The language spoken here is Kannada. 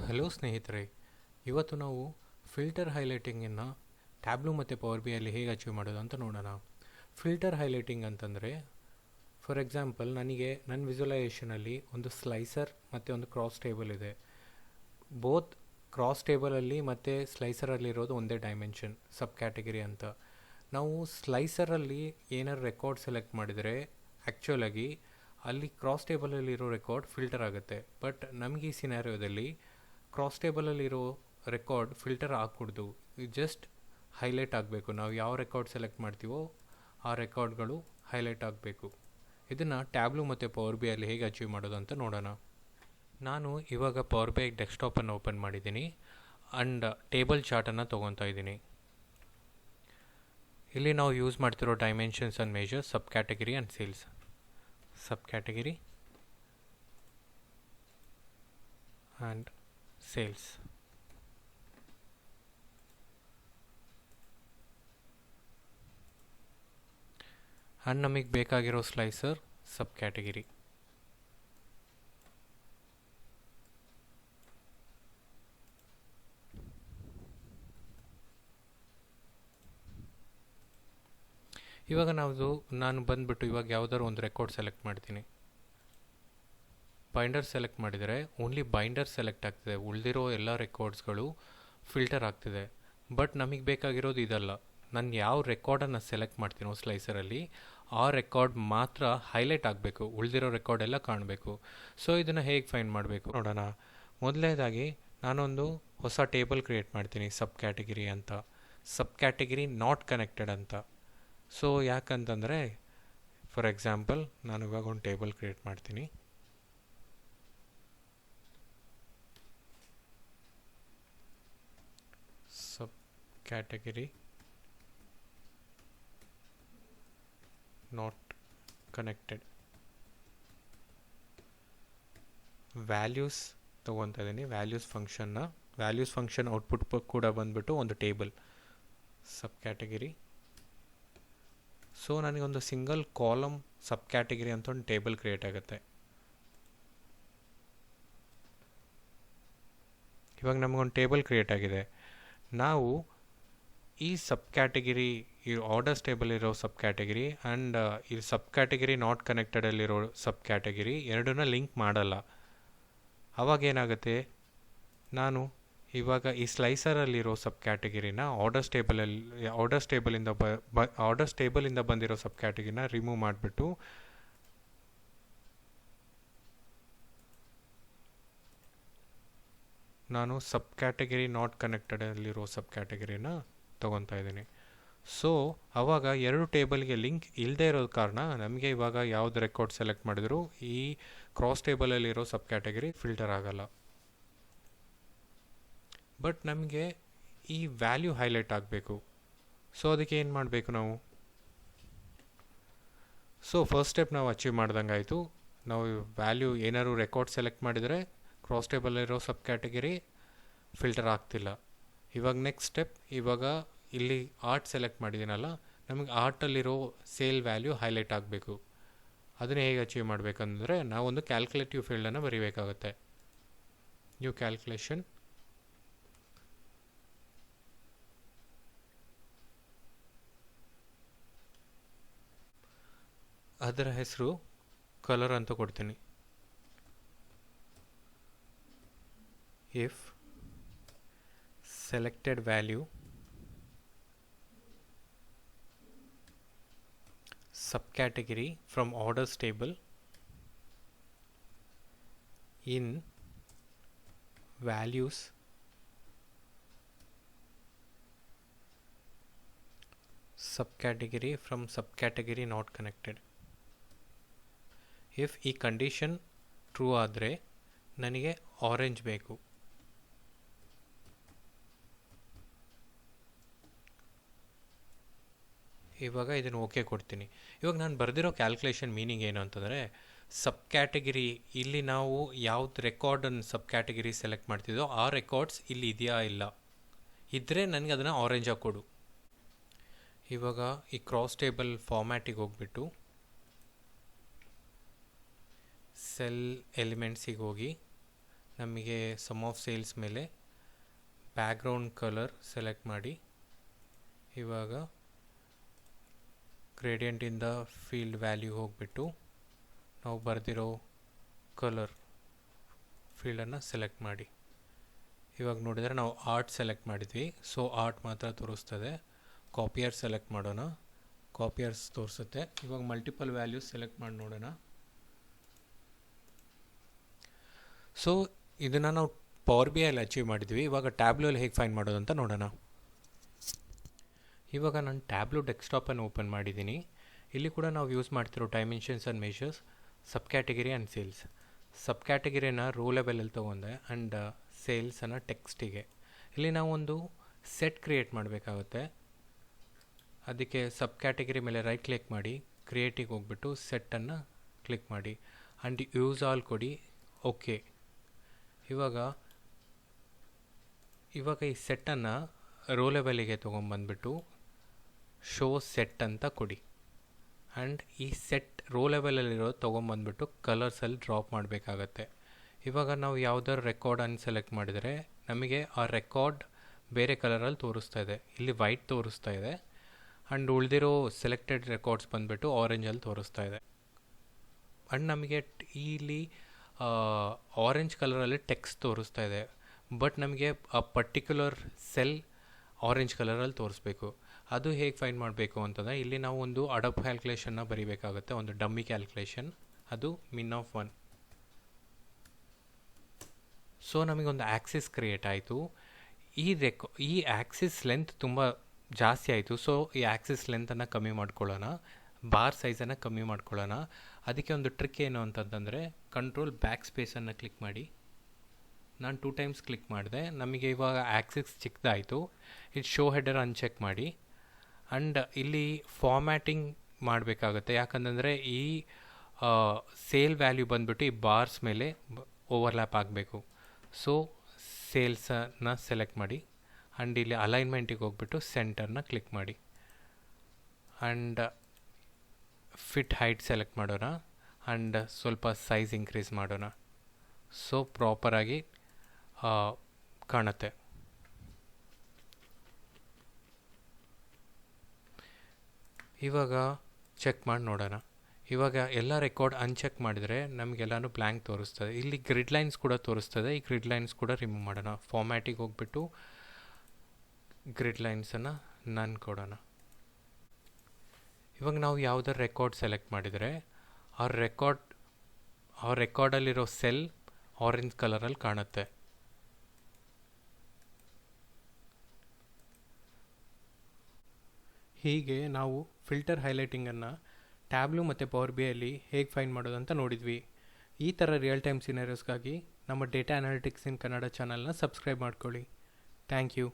ಹಲೋ ಸ್ನೇಹಿತರೆ, ಇವತ್ತು ನಾವು ಫಿಲ್ಟರ್ ಹೈಲೈಟಿಂಗನ್ನು ಟ್ಯಾಬ್ಲೂ ಮತ್ತು ಪವರ್ ಬಿ ಅಲ್ಲಿ ಹೇಗೆ ಅಚೀವ್ ಮಾಡೋದು ಅಂತ ನೋಡೋಣ. ಫಿಲ್ಟರ್ ಹೈಲೈಟಿಂಗ್ ಅಂತಂದರೆ, ಫಾರ್ ಎಕ್ಸಾಂಪಲ್ ನನಗೆ ನನ್ನ ವಿಜುವಲೈಸೇಷನಲ್ಲಿ ಒಂದು ಸ್ಲೈಸರ್ ಮತ್ತು ಒಂದು ಕ್ರಾಸ್ ಟೇಬಲ್ ಇದೆ. ಬೋತ್ ಕ್ರಾಸ್ ಟೇಬಲಲ್ಲಿ ಮತ್ತು ಸ್ಲೈಸರಲ್ಲಿರೋದು ಒಂದೇ ಡೈಮೆನ್ಷನ್, ಸಬ್ ಕ್ಯಾಟಗರಿ ಅಂತ. ನಾವು ಸ್ಲೈಸರಲ್ಲಿ ಏನಾದ್ರು ರೆಕಾರ್ಡ್ ಸೆಲೆಕ್ಟ್ ಮಾಡಿದರೆ ಆ್ಯಕ್ಚುಲಾಗಿ ಅಲ್ಲಿ ಕ್ರಾಸ್ ಟೇಬಲಲ್ಲಿರೋ ರೆಕಾರ್ಡ್ ಫಿಲ್ಟರ್ ಆಗುತ್ತೆ. ಬಟ್ ನಮಗೆ ಈ ಸಿನಾರಿಯೋದಲ್ಲಿ ಕ್ರಾಸ್ ಟೇಬಲಲ್ಲಿರೋ ರೆಕಾರ್ಡ್ ಫಿಲ್ಟರ್ ಆಗಕೂಡ್ದು, ಜಸ್ಟ್ ಹೈಲೈಟ್ ಆಗಬೇಕು. ನಾವು ಯಾವ ರೆಕಾರ್ಡ್ ಸೆಲೆಕ್ಟ್ ಮಾಡ್ತೀವೋ ಆ ರೆಕಾರ್ಡ್ಗಳು ಹೈಲೈಟ್ ಆಗಬೇಕು. ಇದನ್ನು ಟ್ಯಾಬ್ಲೂ ಮತ್ತು ಪವರ್ ಬಿ ಅಲ್ಲಿ ಹೇಗೆ ಅಚೀವ್ ಮಾಡೋದು ಅಂತ ನೋಡೋಣ. ನಾನು ಇವಾಗ ಪವರ್ ಬಿ ಡೆಸ್ಕ್ಟಾಪನ್ನು ಓಪನ್ ಮಾಡಿದ್ದೀನಿ ಆ್ಯಂಡ್ ಟೇಬಲ್ ಚಾರ್ಟನ್ನು ತೊಗೊತಾ ಇದ್ದೀನಿ. ಇಲ್ಲಿ ನಾವು ಯೂಸ್ ಮಾಡ್ತಿರೋ dimensions and majors sub category and sales. Sub category and sales. And ನಮಗೆ ಬೇಕಾಗಿರೋ ಸ್ಲೈಸರ್ ಸಬ್ ಕ್ಯಾಟಗರಿ. ಇವಾಗ ನಾನು ಬಂದುಬಿಟ್ಟು ಇವಾಗ ಯಾವುದಾದ್ರು ಒಂದು ರೆಕಾರ್ಡ್ ಸೆಲೆಕ್ಟ್ ಮಾಡ್ತೀನಿ. ಬೈಂಡರ್ ಸೆಲೆಕ್ಟ್ ಮಾಡಿದರೆ ಓನ್ಲಿ ಬೈಂಡರ್ ಸೆಲೆಕ್ಟ್ ಆಗ್ತಿದೆ, ಉಳಿದಿರೋ ಎಲ್ಲ ರೆಕಾರ್ಡ್ಸ್ಗಳು ಫಿಲ್ಟರ್ ಆಗ್ತಿದೆ. ಬಟ್ ನಮಗೆ ಬೇಕಾಗಿರೋದು ಇದಲ್ಲ. ನಾನು ಯಾವ ರೆಕಾರ್ಡನ್ನು ಸೆಲೆಕ್ಟ್ ಮಾಡ್ತೀನೋ ಸ್ಲೈಸರಲ್ಲಿ ಆ ರೆಕಾರ್ಡ್ ಮಾತ್ರ ಹೈಲೈಟ್ ಆಗಬೇಕು, ಉಳಿದಿರೋ ರೆಕಾರ್ಡ್ ಎಲ್ಲ ಕಾಣಬೇಕು. ಸೊ ಇದನ್ನು ಹೇಗೆ ಫೈಂಡ್ ಮಾಡಬೇಕು ನೋಡೋಣ. ಮೊದಲನೇದಾಗಿ ನಾನೊಂದು ಹೊಸ ಟೇಬಲ್ ಕ್ರಿಯೇಟ್ ಮಾಡ್ತೀನಿ, ಸಬ್ ಕ್ಯಾಟಗರಿ ಅಂತ. ಸಬ್ ಕ್ಯಾಟಗರಿ ನಾಟ್ ಕನೆಕ್ಟೆಡ್ ಅಂತ. ಸೊ ಯಾಕಂತಂದರೆ, ಫಾರ್ ಎಕ್ಸಾಂಪಲ್ ನಾನು ಇವಾಗ ಒಂದು ಟೇಬಲ್ ಕ್ರಿಯೇಟ್ ಮಾಡ್ತೀನಿ. Sub category not connected. Values ತೊಗೊತಾ ಇದ್ದೀನಿ. ವ್ಯಾಲ್ಯೂಸ್ ಫಂಕ್ಷನ್ ಔಟ್ಪುಟ್ ಕೂಡ ಬಂದ್ಬಿಟ್ಟು ಒಂದು ಟೇಬಲ್ ಸಬ್ ಕ್ಯಾಟಗರಿ. ಸೊ ನನಗೊಂದು ಸಿಂಗಲ್ ಕಾಲಮ್ ಸಬ್ ಕ್ಯಾಟಗರಿ ಅಂತ ಒಂದು ಟೇಬಲ್ ಕ್ರಿಯೇಟ್ ಆಗುತ್ತೆ. ಇವಾಗ ನಮಗೊಂದು ಟೇಬಲ್ ಕ್ರಿಯೇಟ್ ಆಗಿದೆ. ನಾವು ಈ ಸಬ್ ಕ್ಯಾಟಗರಿ, ಈ ಆರ್ಡರ್ಸ್ ಟೇಬಲ್ ಇರೋ ಸಬ್ ಕ್ಯಾಟಗರಿ ಆ್ಯಂಡ್ ಈ ಸಬ್ ಕ್ಯಾಟಗರಿ ನಾಟ್ ಕನೆಕ್ಟೆಡಲ್ಲಿರೋ ಸಬ್ ಕ್ಯಾಟಗರಿ ಎರಡನ್ನ ಲಿಂಕ್ ಮಾಡಲ್ಲ. ಅವಾಗೇನಾಗುತ್ತೆ, ನಾನು ಇವಾಗ ಈ ಸ್ಲೈಸರಲ್ಲಿರೋ ಸಬ್ ಕ್ಯಾಟಗರಿನ ಆರ್ಡರ್ಸ್ ಟೇಬಲಿಂದ ಬಂದಿರೋ ಸಬ್ ಕ್ಯಾಟಗರಿನ ರಿಮೂವ್ ಮಾಡಿಬಿಟ್ಟು ನಾನು ಸಬ್ ಕ್ಯಾಟಗರಿ ನಾಟ್ ಕನೆಕ್ಟೆಡಲ್ಲಿರೋ ಸಬ್ ಕ್ಯಾಟಗರಿನ ತೊಗೊತಾ ಇದ್ದೀನಿ. ಸೊ ಆವಾಗ ಎರಡು ಟೇಬಲ್ಗೆ ಲಿಂಕ್ ಇಲ್ಲದೆ ಇರೋದ ಕಾರಣ ನಮಗೆ ಇವಾಗ ಯಾವ್ದು ರೆಕಾರ್ಡ್ ಸೆಲೆಕ್ಟ್ ಮಾಡಿದ್ರು ಈ ಕ್ರಾಸ್ ಟೇಬಲಲ್ಲಿರೋ ಸಬ್ ಕ್ಯಾಟಗರಿ ಫಿಲ್ಟರ್ ಆಗಲ್ಲ. ಬಟ್ ನಮಗೆ ಈ ವ್ಯಾಲ್ಯೂ ಹೈಲೈಟ್ ಆಗಬೇಕು. ಸೊ ಅದಕ್ಕೆ ಏನು ಮಾಡಬೇಕು ನಾವು? ಸೊ ಫಸ್ಟ್ ಸ್ಟೆಪ್ ನಾವು ಅಚೀವ್ ಮಾಡ್ದಂಗೆ ಆಯಿತು. ನಾವು ವ್ಯಾಲ್ಯೂ ಏನಾದ್ರು ರೆಕಾರ್ಡ್ ಸೆಲೆಕ್ಟ್ ಮಾಡಿದರೆ ಕ್ರಾಸ್ ಟೇಬಲಿರೋ ಸಬ್ ಕ್ಯಾಟಗರಿ ಫಿಲ್ಟರ್ ಆಗ್ತಿಲ್ಲ. ಇವಾಗ ನೆಕ್ಸ್ಟ್ ಸ್ಟೆಪ್, ಇವಾಗ ಇಲ್ಲಿ ಆರ್ಟ್ ಸೆಲೆಕ್ಟ್ ಮಾಡಿದ್ದೀನಲ್ಲ, ನಮಗೆ ಆರ್ಟಲ್ಲಿರೋ ಸೇಲ್ ವ್ಯಾಲ್ಯೂ ಹೈಲೈಟ್ ಆಗಬೇಕು. ಅದನ್ನು ಹೇಗೆ ಅಚೀವ್ ಮಾಡಬೇಕಂದ್ರೆ, ನಾವೊಂದು ಕ್ಯಾಲ್ಕುಲೇಟಿವ್ ಫೀಲ್ಡನ್ನು ಬರೀಬೇಕಾಗುತ್ತೆ. New calculation. ಅದರ ಹೆಸರು ಕಲರ್ ಅಂತ ಕೊಡ್ತೀನಿ. If selected value subcategory from orders table in values subcategory from subcategory not connected. if ಈ ಕಂಡೀಷನ್ ಟ್ರೂ ಆದರೆ ನನಗೆ ಆರೆಂಜ್ ಬೇಕು. ಇವಾಗ ಇದನ್ನು ಓಕೆ ಕೊಡ್ತೀನಿ. ಇವಾಗ ನಾನು ಬರೆದಿರೋ ಕ್ಯಾಲ್ಕುಲೇಷನ್ ಮೀನಿಂಗ್ ಏನು ಅಂತಂದರೆ, ಸಬ್ ಕ್ಯಾಟಗರಿ ಇಲ್ಲಿ ನಾವು ಯಾವ್ದು ರೆಕಾರ್ಡನ್ನು ಸಬ್ ಕ್ಯಾಟಗರಿ ಸೆಲೆಕ್ಟ್ ಮಾಡ್ತಿದ್ದೋ ಆ ರೆಕಾರ್ಡ್ಸ್ ಇಲ್ಲಿ ಇದೆಯಾ ಇಲ್ಲ, ಇದ್ದರೆ ನನಗೆ ಅದನ್ನು ಆರೆಂಜಾಗಿ ಕೊಡು. ಇವಾಗ ಈ ಕ್ರಾಸ್ ಟೇಬಲ್ ಫಾರ್ಮ್ಯಾಟಿಗೆ ಹೋಗ್ಬಿಟ್ಟು ಸೆಲ್ ಎಲಿಮೆಂಟ್ಸಿಗೆ ಹೋಗಿ ನಮಗೆ ಸಮ್ ಆಫ್ ಸೇಲ್ಸ್ ಮೇಲೆ ಬ್ಯಾಕ್ಗ್ರೌಂಡ್ ಕಲರ್ ಸೆಲೆಕ್ಟ್ ಮಾಡಿ ಇವಾಗ ಗ್ರೇಡಿಯಂಟಿಂದ ಫೀಲ್ಡ್ ವ್ಯಾಲ್ಯೂ ಹೋಗಿಬಿಟ್ಟು ನಾವು ಬರೆದಿರೋ ಕಲರ್ ಫೀಲ್ಡನ್ನು ಸೆಲೆಕ್ಟ್ ಮಾಡಿ. ಇವಾಗ ನೋಡಿದರೆ ನಾವು ಆರ್ಟ್ ಸೆಲೆಕ್ಟ್ ಮಾಡಿದ್ವಿ, ಸೊ ಆರ್ಟ್ ಮಾತ್ರ ತೋರಿಸ್ತದೆ. ಕಾಪಿಯರ್ ಸೆಲೆಕ್ಟ್ ಮಾಡೋಣ, ಕಾಪಿಯರ್ಸ್ ತೋರಿಸುತ್ತೆ. ಇವಾಗ ಮಲ್ಟಿಪಲ್ ವ್ಯಾಲ್ಯೂಸ್ ಸೆಲೆಕ್ಟ್ ಮಾಡಿ ನೋಡೋಣ. ಸೊ ಇದನ್ನು ನಾವು ಪವರ್ ಬಿ ಐಲಿ ಅಚೀವ್ ಮಾಡಿದ್ವಿ. ಇವಾಗ ಟ್ಯಾಬ್ಲೂಲ್ಲಿ ಹೇಗೆ ಫೈಂಡ್ ಮಾಡೋದು ಅಂತ ನೋಡೋಣ. ಇವಾಗ ನಾನು ಟ್ಯಾಬ್ಲೂ ಡೆಸ್ಕ್ಟಾಪನ್ನು ಓಪನ್ ಮಾಡಿದ್ದೀನಿ. ಇಲ್ಲಿ ಕೂಡ ನಾವು ಯೂಸ್ ಮಾಡ್ತಿರೋ dimensions and measures, sub category and sales. Sub ಕ್ಯಾಟಗರಿನ ರೋ ಲೆವೆಲಲ್ಲಿ ತೊಗೊಂಡೆ ಆ್ಯಂಡ್ ಸೇಲ್ಸನ್ನು ಟೆಕ್ಸ್ಟಿಗೆ. ಇಲ್ಲಿ ನಾವು ಒಂದು ಸೆಟ್ ಕ್ರಿಯೇಟ್ ಮಾಡಬೇಕಾಗುತ್ತೆ. ಅದಕ್ಕೆ ಸಬ್ ಕ್ಯಾಟಗರಿ ಮೇಲೆ ರೈಟ್ ಕ್ಲಿಕ್ ಮಾಡಿ ಕ್ರಿಯೇಟಿಗೆ ಹೋಗ್ಬಿಟ್ಟು ಸೆಟ್ಟನ್ನು ಕ್ಲಿಕ್ ಮಾಡಿ ಆ್ಯಂಡ್ ಯೂಸ್ ಆಲ್ ಕೊಡಿ. ಓಕೆ. ಇವಾಗ ಈ ಸೆಟ್ಟನ್ನು ರೋ ಲೆವೆಲಿಗೆ ತೊಗೊಂಬಂದ್ಬಿಟ್ಟು ಶೋ ಸೆಟ್ ಅಂತ ಕೊಡಿ ಆ್ಯಂಡ್ ಈ ಸೆಟ್ ರೋ ಲೆವೆಲಲ್ಲಿರೋ ತೊಗೊಂಬಂದ್ಬಿಟ್ಟು ಕಲರ್ಸಲ್ಲಿ ಡ್ರಾಪ್ ಮಾಡಬೇಕಾಗತ್ತೆ. ಇವಾಗ ನಾವು ಯಾವುದಾದ್ರು ರೆಕಾರ್ಡನ್ನು ಸೆಲೆಕ್ಟ್ ಮಾಡಿದರೆ ನಮಗೆ ಆ ರೆಕಾರ್ಡ್ ಬೇರೆ ಕಲರಲ್ಲಿ ತೋರಿಸ್ತಾ ಇದೆ. ಇಲ್ಲಿ ವೈಟ್ ತೋರಿಸ್ತಾ ಇದೆ ಆ್ಯಂಡ್ ಉಳಿದಿರೋ ಸೆಲೆಕ್ಟೆಡ್ ರೆಕಾರ್ಡ್ಸ್ ಬಂದುಬಿಟ್ಟು ಆರೆಂಜಲ್ಲಿ ತೋರಿಸ್ತಾ ಇದೆ. ಆ್ಯಂಡ್ ನಮಗೆ ಇಲ್ಲಿ ಆರೆಂಜ್ ಕಲರಲ್ಲಿ ಟೆಕ್ಸ್ಟ್ ತೋರಿಸ್ತಾ ಇದೆ, ಬಟ್ ನಮಗೆ ಆ ಪರ್ಟಿಕ್ಯುಲರ್ ಸೆಲ್ ಆರೆಂಜ್ ಕಲರಲ್ಲಿ ತೋರಿಸ್ಬೇಕು. ಅದು ಹೇಗೆ ಫೈಂಡ್ ಮಾಡಬೇಕು ಅಂತಂದರೆ ಇಲ್ಲಿ ನಾವು ಒಂದು ಅಡಪ್ ಕ್ಯಾಲ್ಕುಲೇಷನ್ನ ಬರೀಬೇಕಾಗುತ್ತೆ, ಒಂದು ಡಮ್ಮಿ ಕ್ಯಾಲ್ಕುಲೇಷನ್, ಅದು min of 1. ಸೊ ನಮಗೊಂದು ಆ್ಯಕ್ಸಿಸ್ ಕ್ರಿಯೇಟ್ ಆಯಿತು. ಈ ಆ್ಯಕ್ಸಿಸ್ ಲೆಂತ್ ತುಂಬ ಜಾಸ್ತಿ ಆಯಿತು. ಸೊ ಈ ಆ್ಯಕ್ಸಿಸ್ ಲೆಂತನ್ನು ಕಮ್ಮಿ ಮಾಡ್ಕೊಳ್ಳೋಣ, ಬಾರ್ ಸೈಜನ್ನು ಕಮ್ಮಿ ಮಾಡ್ಕೊಳ್ಳೋಣ. ಅದಕ್ಕೆ ಒಂದು ಟ್ರಿಕ್ ಏನು ಅಂತಂತಂದರೆ ಕಂಟ್ರೋಲ್ ಬ್ಯಾಕ್ ಸ್ಪೇಸನ್ನು ಕ್ಲಿಕ್ ಮಾಡಿ. ನಾನು 2 ಟೈಮ್ಸ್ ಕ್ಲಿಕ್ ಮಾಡಿದೆ, ನಮಗೆ ಇವಾಗ ಆ್ಯಕ್ಸಿಸ್ ಚಿಕ್ಕದಾಯಿತು. ಇದು ಶೋ ಹೆಡರ್ ಅನ್ಚೆಕ್ ಮಾಡಿ ಆ್ಯಂಡ್ ಇಲ್ಲಿ ಫಾರ್ಮ್ಯಾಟಿಂಗ್ ಮಾಡಬೇಕಾಗುತ್ತೆ. ಯಾಕಂತಂದರೆ ಈ ಸೇಲ್ ವ್ಯಾಲ್ಯೂ ಬಂದುಬಿಟ್ಟು ಈ ಬಾರ್ಸ್ ಮೇಲೆ ಓವರ್ಲ್ಯಾಪ್ ಆಗಬೇಕು. ಸೊ ಸೇಲ್ಸನ್ನು ಸೆಲೆಕ್ಟ್ ಮಾಡಿ ಆ್ಯಂಡ್ ಇಲ್ಲಿ ಅಲೈನ್ಮೆಂಟಿಗೆ ಹೋಗ್ಬಿಟ್ಟು ಸೆಂಟರ್ನ ಕ್ಲಿಕ್ ಮಾಡಿ ಆ್ಯಂಡ್ ಫಿಟ್ ಹೈಟ್ ಸೆಲೆಕ್ಟ್ ಮಾಡೋಣ ಆ್ಯಂಡ್ ಸ್ವಲ್ಪ ಸೈಜ್ ಇನ್ಕ್ರೀಸ್ ಮಾಡೋಣ. ಸೊ ಪ್ರಾಪರಾಗಿ ಕಾಣುತ್ತೆ. ಇವಾಗ ಚೆಕ್ ಮಾಡಿ ನೋಡೋಣ. ಇವಾಗ ಎಲ್ಲ ರೆಕಾರ್ಡ್ ಅನ್ಚೆಕ್ ಮಾಡಿದರೆ ನಮಗೆಲ್ಲನೂ ಬ್ಲ್ಯಾಂಕ್ ತೋರಿಸ್ತದೆ. ಇಲ್ಲಿ ಗ್ರಿಡ್ ಲೈನ್ಸ್ ಕೂಡ ತೋರಿಸ್ತದೆ. ಈ ಗ್ರಿಡ್ ಲೈನ್ಸ್ ಕೂಡ ರಿಮೂವ್ ಮಾಡೋಣ. ಫಾರ್ಮ್ಯಾಟಿಗೆ ಹೋಗ್ಬಿಟ್ಟು ಗ್ರಿಡ್ ಲೈನ್ಸನ್ನು ನನ್ ಕೊಡೋಣ. ಇವಾಗ ನಾವು ಯಾವುದಾರು ರೆಕಾರ್ಡ್ ಸೆಲೆಕ್ಟ್ ಮಾಡಿದರೆ ಆ ರೆಕಾರ್ಡಲ್ಲಿರೋ ಸೆಲ್ ಆರೆಂಜ್ ಕಲರಲ್ಲಿ ಕಾಣುತ್ತೆ. ಹೀಗೆ ನಾವು ಫಿಲ್ಟರ್ ಹೈಲೈಟಿಂಗನ್ನು ಟ್ಯಾಬ್ಲೂ ಮತ್ತು ಪವರ್ ಬಿ ಐಲಿ ಹೇಗೆ ಫೈಂಡ್ ಮಾಡೋದು ಅಂತ ನೋಡಿದ್ವಿ. ಈ ಥರ ರಿಯಲ್ ಟೈಮ್ ಸಿನಾರಿಯೋಸ್ಗಾಗಿ ನಮ್ಮ ಡೇಟಾ ಅನಾಲಿಟಿಕ್ಸ್ ಇನ್ ಕನ್ನಡ ಚಾನಲ್ನ ಸಬ್ಸ್ಕ್ರೈಬ್ ಮಾಡ್ಕೊಳ್ಳಿ. Thank you.